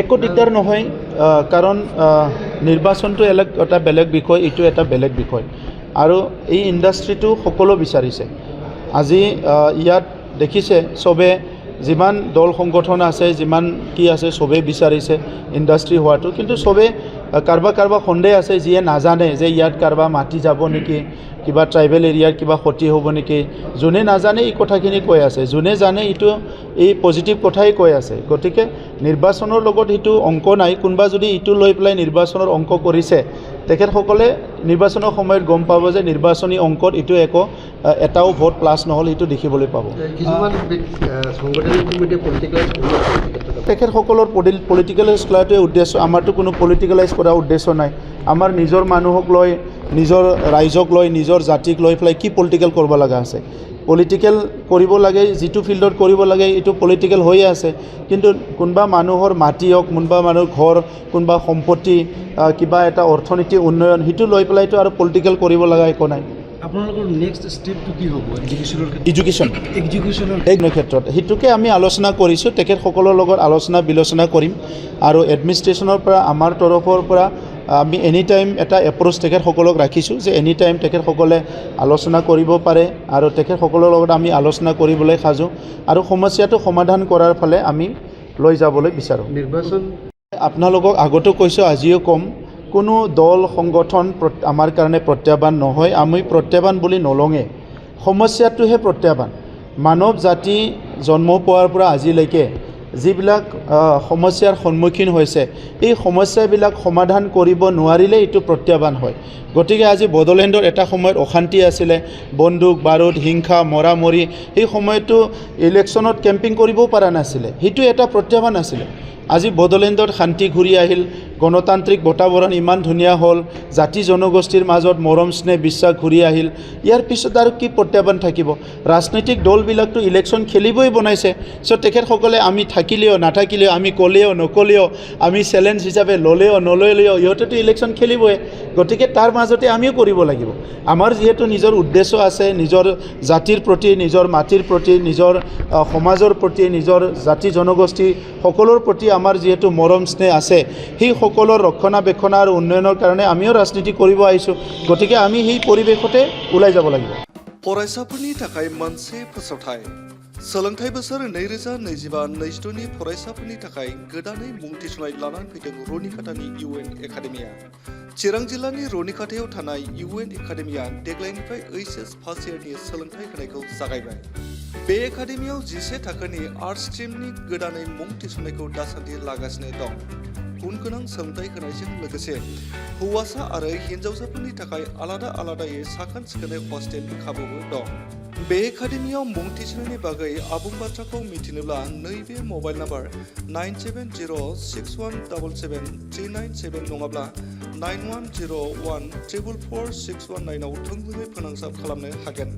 একো দিগদাৰ নহয় কাৰণ নিৰ্বাচনটো এটা বেলেগ বিষয়, এইটো এটা বেলেগ বিষয় আৰু এই ইণ্ডাষ্ট্ৰিটো সকলো বিচাৰিছে। আজি ইয়াত দেখিছে চবে যিমান দল সংগঠন আছে, যিমান কি আছে চবেই বিচাৰিছে ইণ্ডাষ্ট্ৰি হোৱাটো, কিন্তু চবে কাৰোবাৰ সন্দেহ আছে যিয়ে নাজানে যে ইয়াত কাৰোবাৰ মাটি যাব নেকি, কিবা ট্ৰাইবেল এৰিয়াৰ কিবা ক্ষতি হ'ব নেকি। যোনে নাজানে এই কথাখিনি কৈ আছে, যোনে জানে এইটো এই পজিটিভ কথাই কৈ আছে। গতিকে নিৰ্বাচনৰ লগত সেইটো অংক নাই। কোনোবা যদি এইটো লৈ পেলাই নিৰ্বাচনৰ অংক কৰিছে, তেখেতসকলে নিৰ্বাচনৰ সময়ত গম পাব যে নিৰ্বাচনী অংকত এইটো এটাও ভোট প্লাছ নহ'ল, এইটো দেখিবলৈ পাব। তেখেতসকলৰ পলিটিকেলাইজ কৰাটোৱে উদ্দেশ্য, আমাৰতো কোনো পলিটিকেলাইজ কৰাৰ উদ্দেশ্য নাই। আমাৰ নিজৰ মানুহক লৈ, নিজৰ ৰাইজক লৈ, নিজৰ জাতিক লৈ পেলাই কি পলিটিকেল কৰিব লগা আছে? পলিটিকেল কৰিব লাগে, যিটো ফিল্ডত কৰিব লাগে এইটো পলিটিকেল হৈয়ে আছে। কিন্তু কোনোবা মানুহৰ মাটি হওক, কোনোবা মানুহৰ ঘৰ, কোনোবা সম্পত্তি, কিবা এটা অৰ্থনীতি উন্নয়ন, সেইটো লৈ পেলাইতো আৰু পলিটিকেল কৰিব লগা একো নাই। আপোনালোকৰ নেক্সট ষ্টেপটো কি হ'ব এডুকেশ্যনৰ ক্ষেত্ৰত? সেইটোকে আমি আলোচনা কৰিছোঁ, তেখেতসকলৰ লগত আলোচনা বিলোচনা কৰিম আৰু এডমিনিষ্ট্ৰেশ্যনৰ পৰা, আমাৰ তৰফৰ পৰা আমি এনি টাইম এটা এপ্ৰ'চ তেখেতসকলক ৰাখিছোঁ যে এনি টাইম তেখেতসকলে আলোচনা কৰিব পাৰে আৰু তেখেতসকলৰ লগত আমি আলোচনা কৰিবলৈ সাজু আৰু সমস্যাটো সমাধান কৰাৰ ফালে আমি লৈ যাবলৈ বিচাৰোঁ। নিৰ্বাচন আপোনালোকক আগতো কৈছোঁ, আজিও ক'ম, কোনো দল সংগঠন আমাৰ কাৰণে প্ৰত্যাহ্বান নহয়। আমি প্ৰত্যাহ্বান বুলি নলওঁৱে, সমস্যাটোহে প্ৰত্যাহ্বান। মানৱ জাতি জন্ম পোৱাৰ পৰা আজিলৈকে যিবিলাক সমস্যাৰ সন্মুখীন হৈছে, এই সমস্যাবিলাক সমাধান কৰিব নোৱাৰিলে এইটো প্ৰত্যাহ্বান হয়। গতিকে আজি বড়োলেণ্ডৰ এটা সময়ত অশান্তি আছিলে, বন্দুক বাৰুদ, হিংসা, মৰামৰি, সেই সময়তো ইলেকশ্যনত কেম্পিং কৰিবও পৰা নাছিলে, সেইটো এটা প্ৰত্যাহ্বান আছিলে। আজি বড়োলেণ্ডত শান্তি ঘূৰি আহিল, গণতান্ত্ৰিক বাতাবৰণ ইমান ধুনীয়া হ'ল, জাতি জনগোষ্ঠীৰ মাজত মৰম স্নেহ বিশ্বাস ঘূৰি আহিল। ইয়াৰ পিছত আৰু কি প্ৰত্যাহ্বান থাকিব? ৰাজনৈতিক দলবিলাকতো ইলেকশ্যন খেলিবই বনাইছে। চ' তেখেতসকলে আমি থাকিলেও নাথাকিলেও, আমি ক'লেও নক'লেও, আমি চেলেঞ্জ হিচাপে ল'লেও নল'লেও ইহঁতেতো ইলেকশ্যন খেলিবই। গতিকে তাৰ মাজতে আমিও কৰিব লাগিব। আমাৰ যিহেতু নিজৰ উদ্দেশ্য আছে, নিজৰ জাতিৰ প্ৰতি, নিজৰ মাটিৰ প্ৰতি, নিজৰ সমাজৰ প্ৰতি, নিজৰ জাতি জনগোষ্ঠী সকলোৰ প্ৰতি আমাৰ যিহেতু মৰম স্নেহ আছে, সেই সকলৰ ৰক্ষণাবেক্ষণ আৰু উন্নয়নৰ কাৰণে আমিও ৰাজনীতি কৰিব আহিছোঁ। গতিকে আমি সেই পৰিৱেশতে ওলাই যাব লাগিব। फरायसाफोरनि थाखाय मोनसे फोसावथाय। सोलोंथाइ बोसोर 2025-26 फरायसाफोरनि थाखाय गोदानै मुं थिसननाय लानानै फैदों रुनिकाटानि UN एकाडेमिया। चिरां जिल्लानि रुनिकाटायाव थानाय UN एकाडेमिया देग्लायनिफ्राय HS फार्स्ट इयारनि सोलोंथाइ होनायखौ जागायबाय। बे एकाडेमियाव 11 थाखोनि आर्ट्स स्ट्रीमनि गोदानै मुं थिसननायखौ दासान्दि लागासिनो दं। गुन गोनां सोलोंथाइ होनायजों लोगोसे हौवासा आरो हिन्जावसाफोरनि थाखाय आलादायै साखोन सिखोनै हस्टेलनि खाबुबो दं। बे एकाडेमियाव मुं थिसननायनि बागै आबुं बाथ्राखौ मिथिनोब्ला नैबे मबाइल नाम्बार 9706177397 नङाब्ला 9101444619 आव थोंजोङै फोनांजाब खालामनो हागोन।